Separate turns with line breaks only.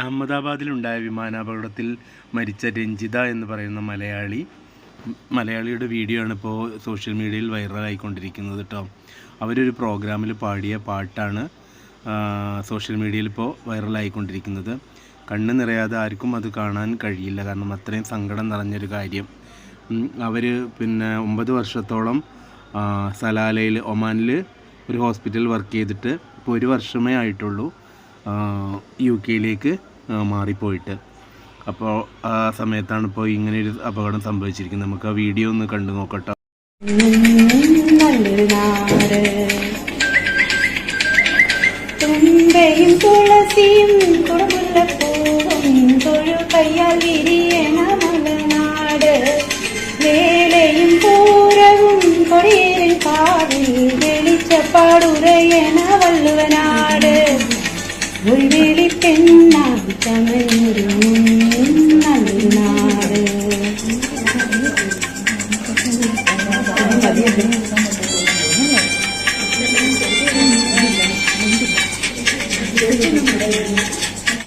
അഹമ്മദാബാദിലുണ്ടായ വിമാനാപകടത്തിൽ മരിച്ച രഞ്ജിത എന്ന് പറയുന്ന മലയാളിയുടെ വീഡിയോ ആണ് ഇപ്പോൾ സോഷ്യൽ മീഡിയയിൽ വൈറലായിക്കൊണ്ടിരിക്കുന്നത് കേട്ടോ. അവരൊരു പ്രോഗ്രാമിൽ പാടിയ പാട്ടാണ് സോഷ്യൽ മീഡിയയിൽ ഇപ്പോൾ വൈറലായിക്കൊണ്ടിരിക്കുന്നത്. കണ്ണ് നിറയാതെ ആർക്കും അത് കാണാൻ കഴിയില്ല, കാരണം അത്രയും സങ്കടം നിറഞ്ഞൊരു കാര്യം. അവർ 9 വർഷത്തോളം സലാലയിൽ ഒമാനിൽ ഒരു ഹോസ്പിറ്റൽ വർക്ക് ചെയ്തിട്ട് ഇപ്പോൾ 1 വർഷമേ ആയിട്ടുള്ളൂ UK മാറിപ്പോയിട്ട്. അപ്പോൾ ആ സമയത്താണ് ഇപ്പോൾ ഇങ്ങനെയൊരു അപകടം സംഭവിച്ചിരിക്കുന്നത്. നമുക്ക് ആ വീഡിയോ ഒന്ന് കണ്ടു നോക്കട്ടോ.
തുമ്പയും തുളസിയും കുടമുല്ലപ്പൂവും കയ്യാൽ വിരിയണ മലനാട്, വേലയും പൂരവും കൊടിയേറിൻ കാവിൽ വെളിച്ചപ്പാടുരയണ വള്ളുവനാട്, ഉൾവിളി പെണ്ണായി ചമഞ്ഞൊരു നല്ലൊരു നാട്.